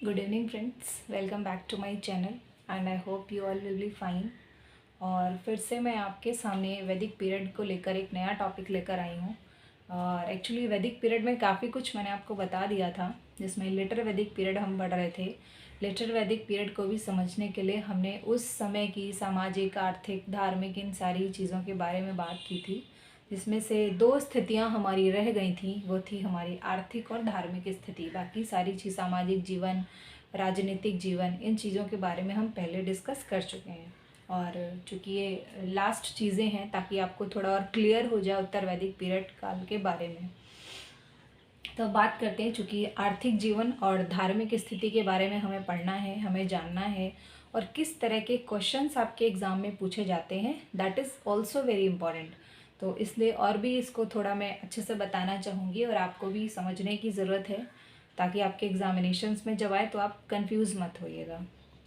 Good evening friends, welcome back to my channel and I hope you all will be fine. और फिर से मैं आपके सामने वैदिक पीरियड को लेकर एक नया टॉपिक लेकर आई हूँ। और एक्चुअली वैदिक पीरियड में काफ़ी कुछ मैंने आपको बता दिया था, जिसमें लेटर वैदिक पीरियड हम पढ़ रहे थे। लेटर वैदिक पीरियड को भी समझने के लिए हमने उस समय की सामाजिक, आर्थिक, धार्मिक इन सारी चीज़ों के बारे में बात की थी, जिसमें से दो स्थितियां हमारी रह गई थी। वो थी हमारी आर्थिक और धार्मिक स्थिति। बाकी सारी चीज़, सामाजिक जीवन, राजनीतिक जीवन, इन चीज़ों के बारे में हम पहले डिस्कस कर चुके हैं। और चूँकि ये लास्ट चीज़ें हैं, ताकि आपको थोड़ा और क्लियर हो जाए उत्तर वैदिक पीरियड काल के बारे में, तो बात करते हैं। चूँकि आर्थिक जीवन और धार्मिक स्थिति के बारे में हमें पढ़ना है, हमें जानना है, और किस तरह के क्वेश्चंस आपके एग्ज़ाम में पूछे जाते हैं, that is also very important. तो इसलिए और भी इसको थोड़ा मैं अच्छे से बताना चाहूँगी, और आपको भी समझने की ज़रूरत है, ताकि आपके एग्ज़ामिनेशंस में जब आए तो आप कंफ्यूज मत होइएगा।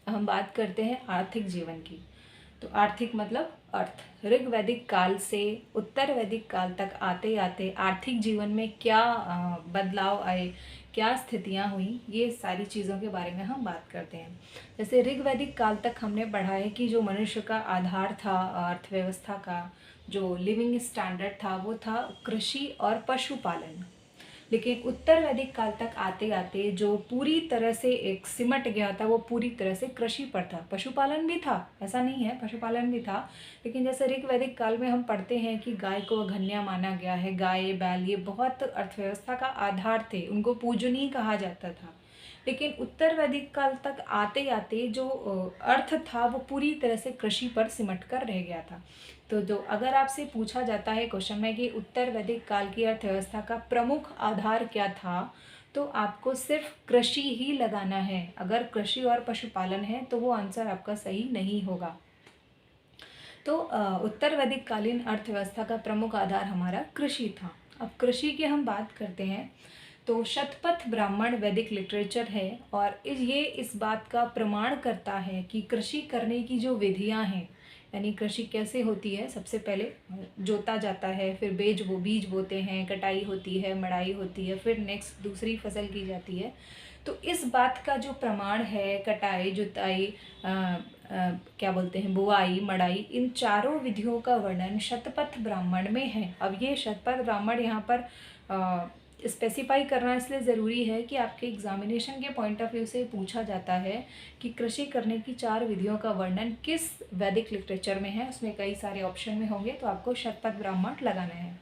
हम बात करते हैं आर्थिक जीवन की। तो आर्थिक मतलब अर्थ। ऋग वैदिक काल से उत्तर वैदिक काल तक आते आते आर्थिक जीवन में क्या बदलाव आए, क्या स्थितियां हुई, ये सारी चीज़ों के बारे में हम बात करते हैं। जैसे ऋग वैदिक काल तक हमने पढ़ा है कि जो मनुष्य का आधार था, अर्थव्यवस्था का जो लिविंग स्टैंडर्ड था, वो था कृषि और पशुपालन। लेकिन उत्तर वैदिक काल तक आते आते जो पूरी तरह से एक सिमट गया था, वो पूरी तरह से कृषि पर था। पशुपालन भी था, ऐसा नहीं है, पशुपालन भी था। लेकिन जैसे ऋग वैदिक काल में हम पढ़ते हैं कि गाय को अघन्या माना गया है। गाय, बैल ये बहुत अर्थव्यवस्था का आधार थे, उनको पूजनीय कहा जाता था। लेकिन उत्तर वैदिक काल तक आते आते जो अर्थ था, वो पूरी तरह से कृषि पर सिमट कर रह गया था। तो जो अगर आपसे पूछा जाता है क्वेश्चन में कि उत्तर वैदिक काल की अर्थव्यवस्था का प्रमुख आधार क्या था, तो आपको सिर्फ कृषि ही लगाना है। अगर कृषि और पशुपालन है तो वो आंसर आपका सही नहीं होगा। तो उत्तर वैदिक कालीन अर्थव्यवस्था का प्रमुख आधार हमारा कृषि था। अब कृषि की हम बात करते हैं तो शतपथ ब्राह्मण वैदिक लिटरेचर है, और ये इस बात का प्रमाण करता है कि कृषि करने की जो विधियां हैं, यानी कृषि कैसे होती है। सबसे पहले जोता जाता है, फिर बीज बोते हैं, कटाई होती है, मड़ाई होती है, फिर नेक्स्ट दूसरी फसल की जाती है। तो इस बात का जो प्रमाण है, कटाई, जुताई, क्या बोलते हैं, बुआई, मड़ाई, इन चारों विधियों का वर्णन शतपथ ब्राह्मण में है। अब ये शतपथ ब्राह्मण यहाँ पर स्पेसिफाई करना इसलिए ज़रूरी है कि आपके एग्जामिनेशन के पॉइंट ऑफ व्यू से पूछा जाता है कि कृषि करने की 4 विधियों का वर्णन किस वैदिक लिटरेचर में है। उसमें कई सारे ऑप्शन में होंगे, तो आपको शतपथ ब्राह्मण लगाना है।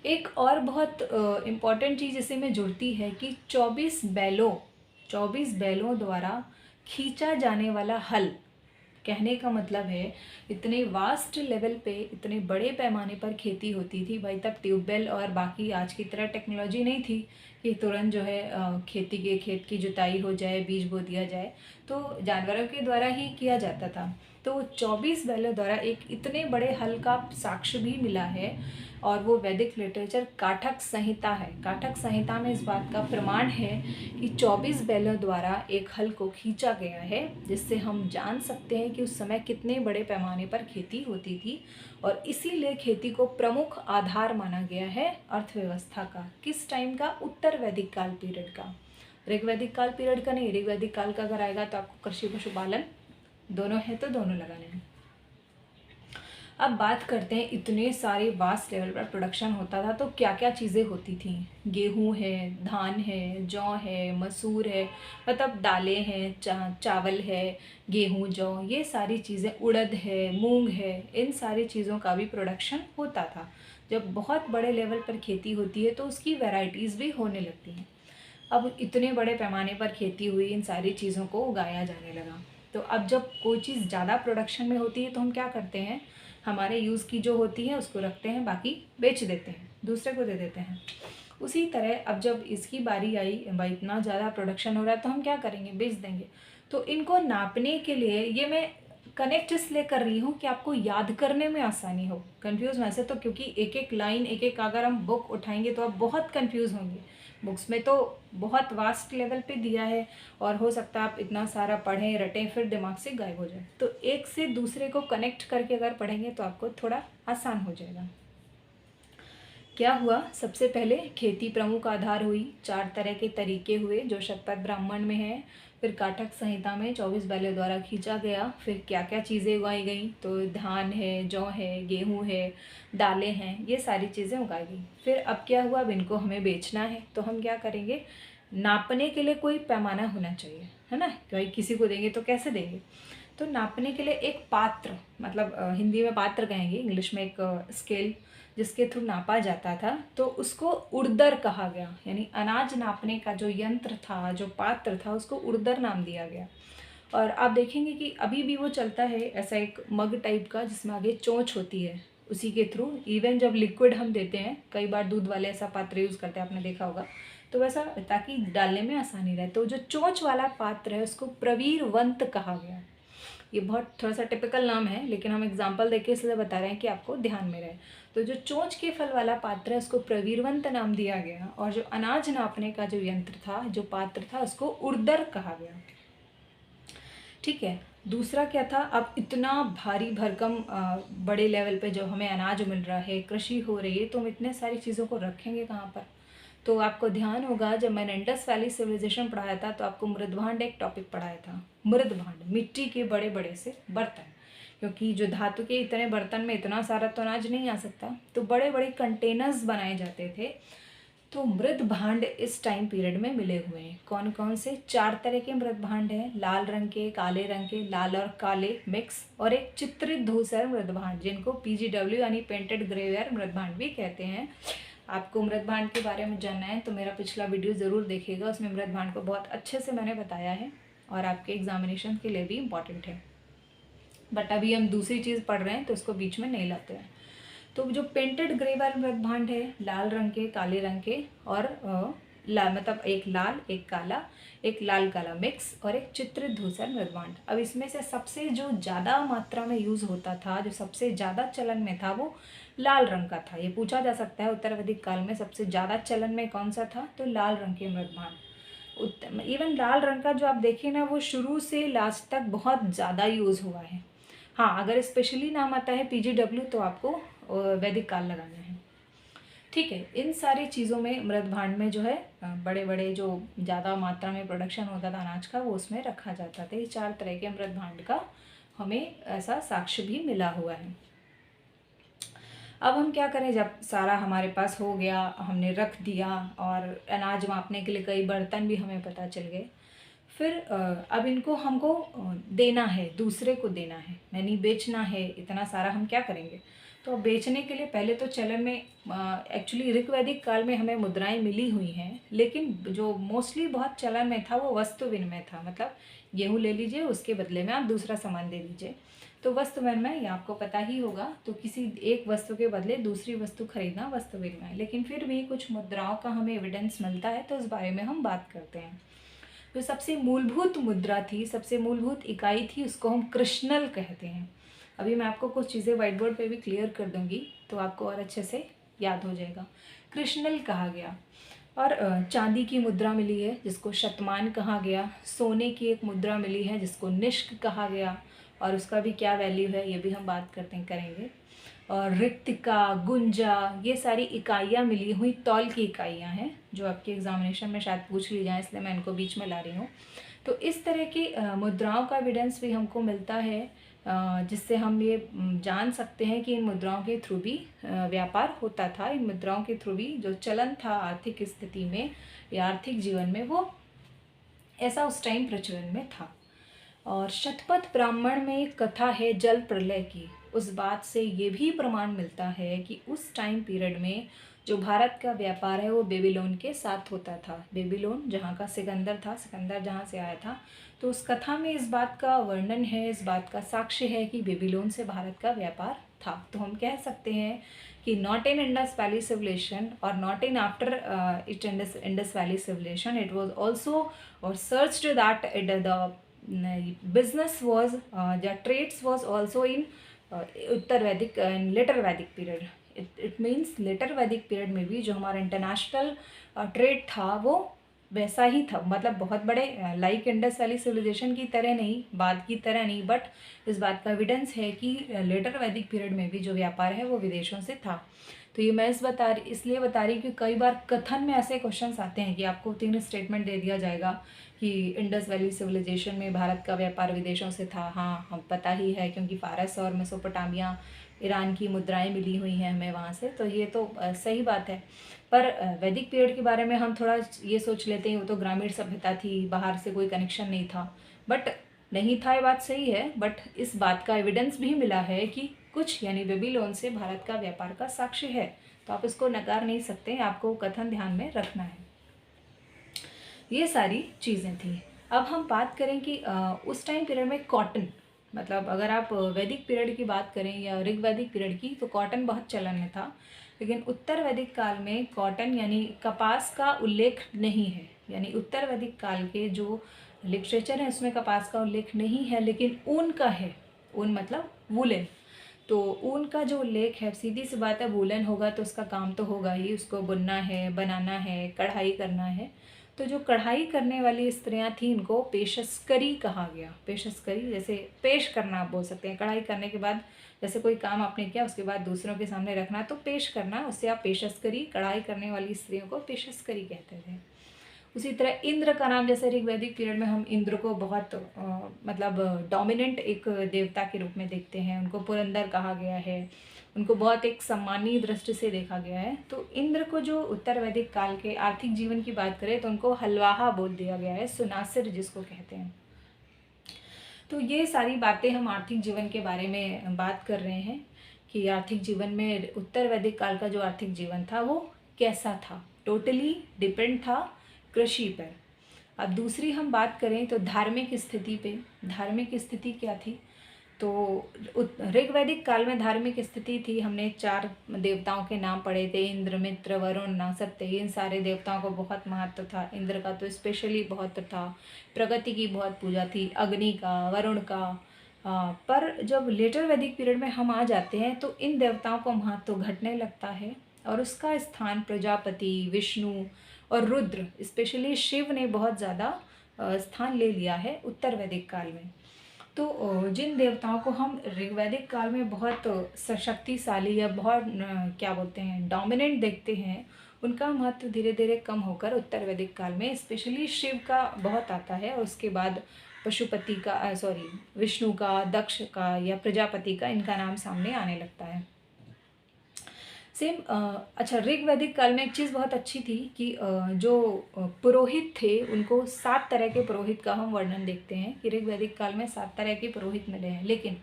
एक और बहुत इम्पॉर्टेंट चीज़ इसी में जुड़ती है कि 24 बैलों द्वारा खींचा जाने वाला हल। कहने का मतलब है, इतने वास्ट लेवल पे, इतने बड़े पैमाने पर खेती होती थी भाई। तब ट्यूबवेल और बाकी आज की तरह टेक्नोलॉजी नहीं थी कि तुरंत जो है खेत की जुताई हो जाए, बीज बो दिया जाए। तो जानवरों के द्वारा ही किया जाता था। तो 24 बैलों द्वारा एक इतने बड़े हल का साक्ष्य भी मिला है, और वो वैदिक लिटरेचर काठक संहिता है। काठक संहिता में इस बात का प्रमाण है कि 24 बैलों द्वारा एक हल को खींचा गया है, जिससे हम जान सकते हैं कि उस समय कितने बड़े पैमाने पर खेती होती थी। और इसीलिए खेती को प्रमुख आधार माना गया है अर्थव्यवस्था का। किस टाइम का? उत्तर वैदिक काल पीरियड का। ऋग वैदिक काल पीरियड का नहीं। ऋग वैदिक काल का अगर आएगा तो आपको कृषि पशुपालन दोनों है, तो दोनों लगाने हैं। अब बात करते हैं, इतने सारे वास्ट लेवल पर प्रोडक्शन होता था तो क्या क्या चीज़ें होती थी। गेहूँ है, धान है, जौ है, मसूर है, मतलब दालें हैं, चावल है, गेहूँ, जौ, ये सारी चीज़ें, उड़द है, मूंग है, इन सारी चीज़ों का भी प्रोडक्शन होता था। जब बहुत बड़े लेवल पर खेती होती है तो उसकी वैरायटीज़ भी होने लगती हैं। अब इतने बड़े पैमाने पर खेती हुई, इन सारी चीज़ों को उगाया जाने लगा। तो अब जब कोई चीज़ ज़्यादा प्रोडक्शन में होती है तो हम क्या करते हैं, हमारे यूज़ की जो होती है उसको रखते हैं, बाकी बेच देते हैं, दूसरे को दे देते हैं। उसी तरह अब जब इसकी बारी आई, भाई इतना ज़्यादा प्रोडक्शन हो रहा है तो हम क्या करेंगे, बेच देंगे। तो इनको नापने के लिए, ये मैं कनेक्ट इसलिए कर रही हूँ कि आपको याद करने में आसानी हो। कंफ्यूज वैसे तो, क्योंकि एक एक लाइन, एक एक अगर हम बुक उठाएंगे तो आप बहुत कंफ्यूज होंगे। बुक्स में तो बहुत वास्ट लेवल पे दिया है, और हो सकता है आप इतना सारा पढ़ें, रटें, फिर दिमाग से गायब हो जाए। तो एक से दूसरे को कनेक्ट करके अगर पढ़ेंगे तो आपको थोड़ा आसान हो जाएगा। क्या हुआ, सबसे पहले खेती प्रमुख आधार हुई, 4 तरह के तरीके हुए जो शतपथ ब्राह्मण में है, फिर काठक संहिता में 24 बैलों द्वारा खींचा गया, फिर क्या क्या चीज़ें उगाई गई, तो धान है, जौ है, गेहूँ है, दालें हैं, ये सारी चीज़ें उगाई गई। फिर अब क्या हुआ, अब इनको हमें बेचना है, तो हम क्या करेंगे, नापने के लिए कोई पैमाना होना चाहिए, है ना, भाई किसी को देंगे तो कैसे देंगे, तो नापने के लिए एक पात्र, मतलब हिंदी में पात्र कहेंगे, इंग्लिश में एक स्केल जिसके थ्रू नापा जाता था, तो उसको उर्दर कहा गया, यानी अनाज नापने का जो यंत्र था, जो पात्र था, उसको उर्दर नाम दिया गया। और आप देखेंगे कि अभी भी वो चलता है, ऐसा एक मग टाइप का जिसमें आगे चोंच होती है, उसी के थ्रू इवन जब लिक्विड हम देते हैं, कई बार दूध वाले ऐसा पात्र यूज़ करते हैं, आपने देखा होगा, तो वैसा ताकि डालने में आसानी रहे, तो जो चोंच वाला पात्र है उसको प्रवीरवंत कहा गया। ये बहुत थोड़ा सा टिपिकल नाम है, लेकिन हम एग्जाम्पल देके इसलिए बता रहे हैं कि आपको ध्यान में रहे। तो जो चोंच के फल वाला पात्र है उसको प्रवीरवंत नाम दिया गया, और जो अनाज नापने का जो यंत्र था, जो पात्र था, उसको उर्दर कहा गया। ठीक है, दूसरा क्या था, अब इतना भारी भरकम बड़े लेवल पे जो हमें अनाज मिल रहा है, कृषि हो रही है, तो हम इतने सारी चीज़ों को रखेंगे कहाँ पर। तो आपको ध्यान होगा, जब मैंने इंडस वैली सिविलाइजेशन पढ़ाया था तो आपको मृदभांड एक टॉपिक पढ़ाया था। मृदभांड, मिट्टी के बड़े बड़े से बर्तन, क्योंकि जो धातु के इतने बर्तन में इतना सारा तो अनाज नहीं आ सकता, तो बड़े बड़े कंटेनर्स बनाए जाते थे। तो मृद भांड इस टाइम पीरियड में मिले हुए हैं। कौन कौन से, 4 तरह के मृद भांड हैं, लाल रंग के, काले रंग के, लाल और काले मिक्स, और एक चित्रित धूसर मृद भांड, जिनको PGW यानी पेंटेड ग्रेवेयर मृद भांड भी कहते हैं। आपको मृद भांड के बारे में जानना है तो मेरा पिछला वीडियो ज़रूर देखिएगा, उसमें मृद भांड को बहुत अच्छे से मैंने बताया है, और आपके एग्जामिनेशन के लिए भी इम्पॉर्टेंट है। बट अभी हम दूसरी चीज़ पढ़ रहे हैं तो उसको बीच में नहीं लाते हैं। तो जो पेंटेड ग्रेवर मृद भांड है, लाल रंग के, काले रंग के, और मतलब एक लाल, एक काला, एक लाल काला मिक्स, और एक चित्रित धूसर मृद भांड। अब इसमें से सबसे जो ज़्यादा मात्रा में यूज़ होता था, जो सबसे ज़्यादा चलन में था, वो लाल रंग का था। ये पूछा जा सकता है उत्तर वैदिक काल में सबसे ज़्यादा चलन में कौन सा था, तो लाल रंग के मृद भांड। इवन लाल रंग का जो आप देखिए ना, वो शुरू से लास्ट तक बहुत ज़्यादा यूज़ हुआ है। हाँ, अगर स्पेशली नाम आता है PGW तो आपको वैदिक काल लगाना है। ठीक है, इन सारी चीज़ों में मृद भांड में जो है बड़े बड़े जो ज़्यादा मात्रा में प्रोडक्शन होता था अनाज का, वो उसमें रखा जाता था। ये 4 तरह के मृद भांड का हमें ऐसा साक्ष्य भी मिला हुआ है। अब हम क्या करें, जब सारा हमारे पास हो गया, हमने रख दिया, और अनाज मापने के लिए कई बर्तन भी हमें पता चल गए, फिर अब इनको हमको देना है, दूसरे को देना है, यानी बेचना है। इतना सारा हम क्या करेंगे, तो बेचने के लिए पहले तो चलन में एक्चुअली ऋग्वैदिक काल में हमें मुद्राएं मिली हुई हैं, लेकिन जो मोस्टली बहुत चलन में था वो वस्तु विनिमय था। मतलब गेहूँ ले लीजिए, उसके बदले में आप दूसरा सामान दे दीजिए, तो वस्तु विनिमय, ये आपको पता ही होगा। तो किसी एक वस्तु के बदले दूसरी वस्तु खरीदना वस्तु विनिमय। लेकिन फिर भी कुछ मुद्राओं का हमें एविडेंस मिलता है, तो उस बारे में हम बात करते हैं। जो सबसे मूलभूत मुद्रा थी, सबसे मूलभूत इकाई थी, उसको हम कृष्णल कहते हैं। अभी मैं आपको कुछ चीज़ें व्हाइट बोर्ड पे भी क्लियर कर दूंगी, तो आपको और अच्छे से याद हो जाएगा। कृष्णल कहा गया। और चांदी की मुद्रा मिली है जिसको शतमान कहा गया। सोने की एक मुद्रा मिली है जिसको निष्क कहा गया, और उसका भी क्या वैल्यू है ये भी हम बात करेंगे। और रिक्तिका, गुंजा, ये सारी इकाइयाँ मिली हुई तौल की इकाइयाँ हैं, जो आपके एग्जामिनेशन में शायद पूछ ली जाए, इसलिए मैं इनको बीच में ला रही हूँ। तो इस तरह की मुद्राओं का एविडेंस भी हमको मिलता है, जिससे हम ये जान सकते हैं कि इन मुद्राओं के थ्रू भी व्यापार होता था। इन मुद्राओं के थ्रू भी जो चलन था आर्थिक स्थिति में या आर्थिक जीवन में, वो ऐसा उस टाइम प्रचलन में था। और शतपथ ब्राह्मण में एक कथा है जल प्रलय की। उस बात से ये भी प्रमाण मिलता है कि उस टाइम पीरियड में जो भारत का व्यापार है वो बेबीलोन के साथ होता था। बेबीलोन जहाँ का सिकंदर था, सिकंदर जहाँ से आया था, तो उस कथा में इस बात का वर्णन है, इस बात का साक्ष्य है कि बेबीलोन से भारत का व्यापार था। तो हम कह सकते हैं कि not in Indus valley civilisation और not in after it Indus valley civilisation, it was also और search that the business was the trades was also in उत्तर वैदिक and later Vedic period. It means later Vedic period में भी जो हमारा international trade था वो वैसा ही था। मतलब बहुत बड़े लाइक इंडस वैली सिविलाइजेशन की तरह नहीं, बाद की तरह नहीं, बट इस बात का एविडेंस है कि लेटर वैदिक पीरियड में भी जो व्यापार है वो विदेशों से था। तो ये मैं इसलिए बता रही कि कई बार कथन में ऐसे क्वेश्चंस आते हैं कि आपको 3 स्टेटमेंट दे दिया जाएगा कि इंडस वैली सिविलाइजेशन में भारत का व्यापार विदेशों से था। हाँ, हम पता ही है क्योंकि फारस और मेसोपोटामिया, ईरान की मुद्राएं मिली हुई हैं हमें वहाँ से, तो ये तो सही बात है। पर वैदिक पीरियड के बारे में हम थोड़ा ये सोच लेते हैं वो तो ग्रामीण सभ्यता थी, बाहर से कोई कनेक्शन नहीं था। बट नहीं था, ये बात सही है, बट इस बात का एविडेंस भी मिला है कि कुछ यानी बेबीलोन से भारत का व्यापार का साक्ष्य है, तो आप इसको नकार नहीं सकते, आपको कथन ध्यान में रखना है। ये सारी चीज़ें थी। अब हम बात करें कि उस टाइम पीरियड में कॉटन, मतलब अगर आप वैदिक पीरियड की बात करें या ऋग्वैदिक पीरियड की, तो कॉटन बहुत चलन में था। लेकिन उत्तर वैदिक काल में कॉटन यानी कपास का उल्लेख नहीं है। यानी उत्तर वैदिक काल के जो लिटरेचर है उसमें कपास का उल्लेख नहीं है, लेकिन ऊन का है। ऊन मतलब वुलन। तो ऊन का जो उल्लेख है, सीधी सी बात है, वुलन होगा तो उसका काम तो होगा ही, उसको बुनना है, बनाना है, कढ़ाई करना है। तो जो कढ़ाई करने वाली स्त्रियां थी इनको पेशस्करी कहा गया। पेशस्करी जैसे पेश करना आप बोल सकते हैं, कढ़ाई करने के बाद जैसे कोई काम आपने किया उसके बाद दूसरों के सामने रखना, तो पेश करना, उससे आप पेशस्करी, कढ़ाई करने वाली स्त्रियों को पेशस्करी कहते थे। उसी तरह इंद्र का नाम, जैसे ऋग्वैदिक पीरियड में हम इंद्र को बहुत मतलब डोमिनेंट एक देवता के रूप में देखते हैं, उनको पुरंदर कहा गया है, उनको बहुत एक सम्मानीय दृष्टि से देखा गया है। तो इंद्र को जो उत्तर वैदिक काल के आर्थिक जीवन की बात करें तो उनको हलवाहा बोल दिया गया है, सुनासिर जिसको कहते हैं। तो ये सारी बातें हम आर्थिक जीवन के बारे में बात कर रहे हैं कि आर्थिक जीवन में उत्तर वैदिक काल का जो आर्थिक जीवन था वो कैसा था। टोटली डिपेंड था कृषि पर। अब दूसरी हम बात करें तो धार्मिक स्थिति पे। धार्मिक स्थिति क्या थी, तो ऋग्वैदिक काल में धार्मिक स्थिति थी, हमने 4 देवताओं के नाम पढ़े थे, इंद्र, मित्र, वरुण, सत्य। इन सारे देवताओं को बहुत महत्व था। इंद्र का तो स्पेशली बहुत था, प्रगति की बहुत पूजा थी, अग्नि का, वरुण का। पर जब लेटर वैदिक पीरियड में हम आ जाते हैं तो इन देवताओं को महत्व घटने लगता है और उसका स्थान प्रजापति, विष्णु और रुद्र, स्पेशली शिव ने बहुत ज़्यादा स्थान ले लिया है उत्तर वैदिक काल में। तो जिन देवताओं को हम ऋग्वैदिक काल में बहुत शक्तिशाली या बहुत क्या बोलते हैं डोमिनेंट देखते हैं, उनका महत्व धीरे धीरे कम होकर उत्तर वैदिक काल में स्पेशली शिव का बहुत आता है, और उसके बाद पशुपति का विष्णु का, दक्ष का या प्रजापति का, इनका नाम सामने आने लगता है। सेम अच्छा, ऋग्वैदिक काल में एक चीज़ बहुत अच्छी थी कि जो पुरोहित थे उनको 7 तरह के पुरोहित का हम वर्णन देखते हैं कि ऋग्वैदिक काल में 7 तरह के पुरोहित मिले हैं। लेकिन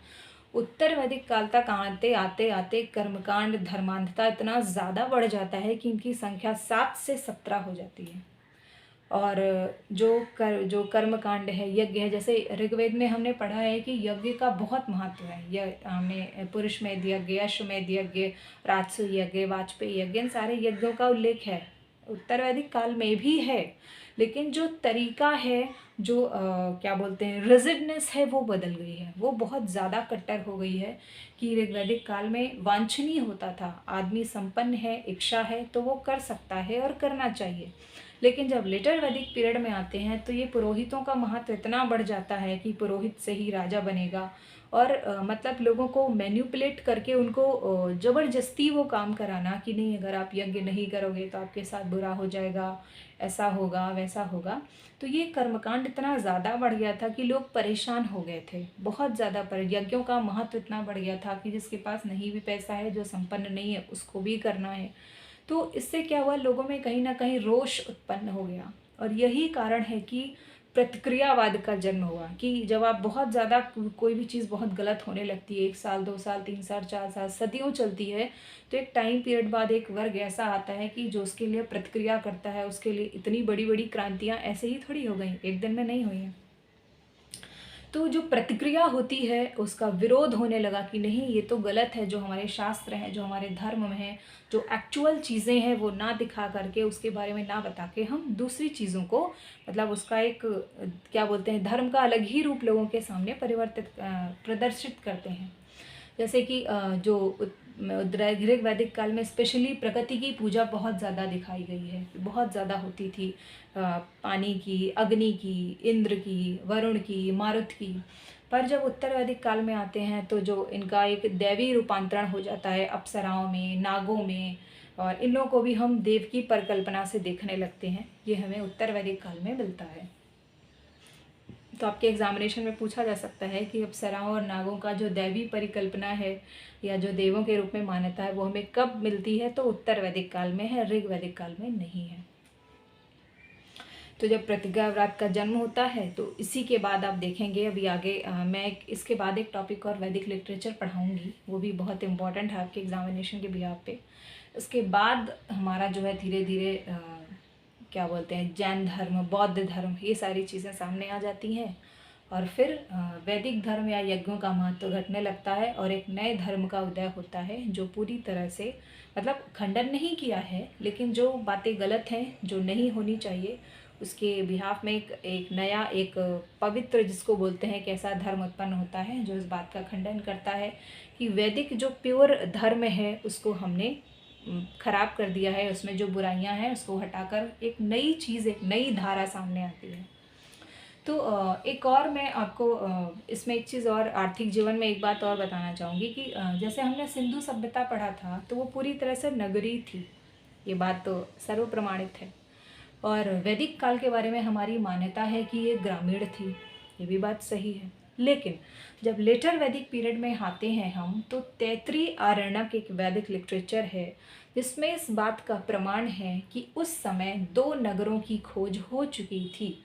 उत्तर वैदिक काल तक आते आते कर्मकांड, धर्मांधता इतना ज़्यादा बढ़ जाता है कि इनकी संख्या 7 से 17 हो जाती है। और जो कर्मकांड है, यज्ञ है, जैसे ऋग्वेद में हमने पढ़ा है कि यज्ञ का बहुत महत्व है। हमने पुरुषमेध यज्ञ, अश्वमेध यज्ञ, राजसु यज्ञ, वाजपेयी यज्ञ, इन सारे यज्ञों का उल्लेख है। उत्तर वैदिक काल में भी है, लेकिन जो तरीका है, जो क्या बोलते हैं रिजिडनेस है, वो बदल गई है, वो बहुत ज़्यादा कट्टर हो गई है कि ऋग्वैदिक काल में वांछनीय होता था, आदमी संपन्न है, इच्छा है तो वो कर सकता है और करना चाहिए। लेकिन जब लेटर वैदिक पीरियड में आते हैं तो ये पुरोहितों का महत्व इतना बढ़ जाता है कि पुरोहित से ही राजा बनेगा, और मतलब लोगों को मैन्युपुलेट करके उनको ज़बरदस्ती वो काम कराना कि नहीं, अगर आप यज्ञ नहीं करोगे तो आपके साथ बुरा हो जाएगा, ऐसा होगा, वैसा होगा। तो ये कर्मकांड इतना ज़्यादा बढ़ गया था कि लोग परेशान हो गए थे बहुत ज़्यादा। पर यज्ञों का महत्व इतना बढ़ गया था कि जिसके पास नहीं भी पैसा है, जो संपन्न नहीं है, उसको भी करना है। तो इससे क्या हुआ, लोगों में कहीं ना कहीं रोष उत्पन्न हो गया, और यही कारण है कि प्रतिक्रियावाद का जन्म हुआ कि जब आप बहुत ज़्यादा कोई भी चीज़ बहुत गलत होने लगती है, 1 साल, 2 साल, 3 साल, 4 साल, सदियों चलती है, तो एक टाइम पीरियड बाद एक वर्ग ऐसा आता है कि जो उसके लिए प्रतिक्रिया करता है, उसके लिए इतनी बड़ी बड़ी क्रांतियाँ ऐसे ही थोड़ी हो गई, एक दिन में नहीं हुई हैं। तो जो प्रतिक्रिया होती है उसका विरोध होने लगा कि नहीं, ये तो गलत है, जो हमारे शास्त्र हैं, जो हमारे धर्म में हैं, जो एक्चुअल चीज़ें हैं वो ना दिखा करके, उसके बारे में ना बता के हम दूसरी चीज़ों को, मतलब उसका एक क्या बोलते हैं धर्म का अलग ही रूप लोगों के सामने प्रदर्शित करते हैं। जैसे कि जो ऋग्वैदिक काल में स्पेशली प्रकृति की पूजा बहुत ज़्यादा दिखाई गई है, बहुत ज़्यादा होती थी, पानी की, अग्नि की, इंद्र की, वरुण की, मारुत की। पर जब उत्तर वैदिक काल में आते हैं तो जो इनका एक दैवी रूपांतरण हो जाता है अप्सराओं में, नागों में, और इन लोगों को भी हम देव की परिकल्पना से देखने लगते हैं। ये हमें उत्तर वैदिक काल में मिलता है। तो आपके एग्जामिनेशन में पूछा जा सकता है कि अप्सराओं और नागों का जो दैवी परिकल्पना है या जो देवों के रूप में मान्यता है वो हमें कब मिलती है, तो उत्तर वैदिक काल में है, ऋग वैदिक काल में नहीं है। तो जब प्रतिज्ञाव्रत का जन्म होता है तो इसी के बाद आप देखेंगे अभी आगे मैं इसके बाद एक टॉपिक और वैदिक लिटरेचर पढ़ाऊंगी, वो भी बहुत इंपॉर्टेंट है आपके एग्जामिनेशन के बिहाफ पे। उसके बाद हमारा जो है धीरे धीरे क्या बोलते हैं, जैन धर्म, बौद्ध धर्म, ये सारी चीज़ें सामने आ जाती हैं और फिर वैदिक धर्म या यज्ञों का महत्व घटने लगता है और एक नए धर्म का उदय होता है जो पूरी तरह से, मतलब खंडन नहीं किया है, लेकिन जो बातें गलत हैं, जो नहीं होनी चाहिए, उसके बिहाफ में एक नया, एक पवित्र जिसको बोलते हैं, एक ऐसा धर्म उत्पन्न होता है जो इस बात का खंडन करता है कि वैदिक जो प्योर धर्म है उसको हमने खराब कर दिया है, उसमें जो बुराइयां हैं उसको हटाकर एक नई चीज़, एक नई धारा सामने आती है। तो एक और मैं आपको इसमें एक चीज़ और, आर्थिक जीवन में एक बात और बताना चाहूँगी कि जैसे हमने सिंधु सभ्यता पढ़ा था तो वो पूरी तरह से नगरीय थी, ये बात तो सर्वप्रमाणित है। और वैदिक काल के बारे में हमारी मान्यता है कि ये ग्रामीण थी, ये भी बात सही है। लेकिन जब लेटर वैदिक पीरियड में आते हैं हम, तो तैत्रीय आरण्यक एक वैदिक लिटरेचर है जिसमें इस बात का प्रमाण है कि उस समय 2 नगरों की खोज हो चुकी थी।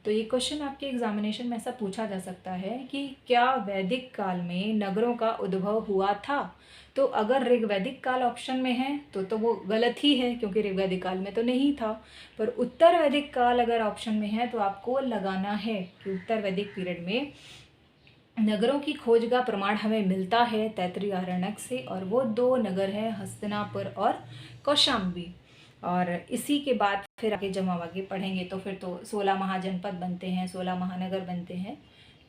तो ये क्वेश्चन आपके एग्जामिनेशन में ऐसा पूछा जा सकता है कि क्या वैदिक काल में नगरों का उद्भव हुआ था? तो अगर ऋग्वैदिक काल ऑप्शन में है तो वो गलत ही है, क्योंकि ऋग्वैदिक काल में तो नहीं था। पर उत्तर वैदिक काल अगर ऑप्शन में है तो आपको लगाना है कि उत्तर वैदिक पीरियड में नगरों की खोज का प्रमाण हमें मिलता है तैत्रीय आरण्यक से, और वो 2 नगर हैं, हस्तिनापुर और कौशाम्बी। और इसी के बाद फिर आगे जब हम आगे पढ़ेंगे तो फिर तो 16 महाजनपद बनते हैं, 16 महानगर बनते हैं।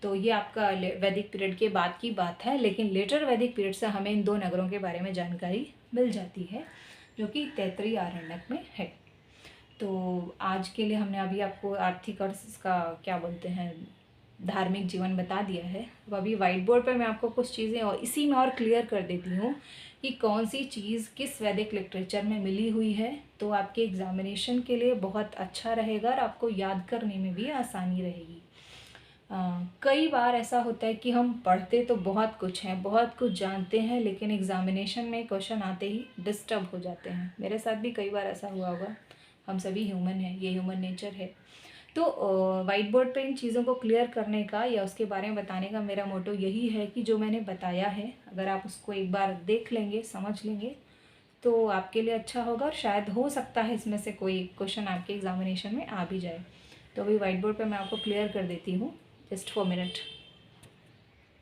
तो ये आपका वैदिक पीरियड के बाद की बात है, लेकिन लेटर वैदिक पीरियड से हमें इन 2 नगरों के बारे में जानकारी मिल जाती है जो कि तैत्रीय आरण्यक में है। तो आज के लिए हमने अभी आपको आर्थिक और इसका क्या बोलते हैं, धार्मिक जीवन बता दिया है। अब अभी वाइट बोर्ड पर मैं आपको कुछ चीज़ें और इसी में और क्लियर कर देती हूँ कि कौन सी चीज़ किस वैदिक लिटरेचर में मिली हुई है, तो आपके एग्जामिनेशन के लिए बहुत अच्छा रहेगा और आपको याद करने में भी आसानी रहेगी। कई बार ऐसा होता है कि हम पढ़ते तो बहुत कुछ हैं, बहुत कुछ जानते हैं, लेकिन एग्जामिनेशन में क्वेश्चन आते ही डिस्टर्ब हो जाते हैं। मेरे साथ भी कई बार ऐसा हुआ होगा, हम सभी ह्यूमन हैं, ये ह्यूमन नेचर है। तो वाइट बोर्ड पे इन चीज़ों को क्लियर करने का या उसके बारे में बताने का मेरा मोटो यही है कि जो मैंने बताया है अगर आप उसको एक बार देख लेंगे, समझ लेंगे, तो आपके लिए अच्छा होगा और शायद हो सकता है इसमें से कोई क्वेश्चन आपके एग्जामिनेशन में आ भी जाए। तो अभी वाइट बोर्ड पे मैं आपको क्लियर कर देती हूँ, जस्ट फॉर मिनट।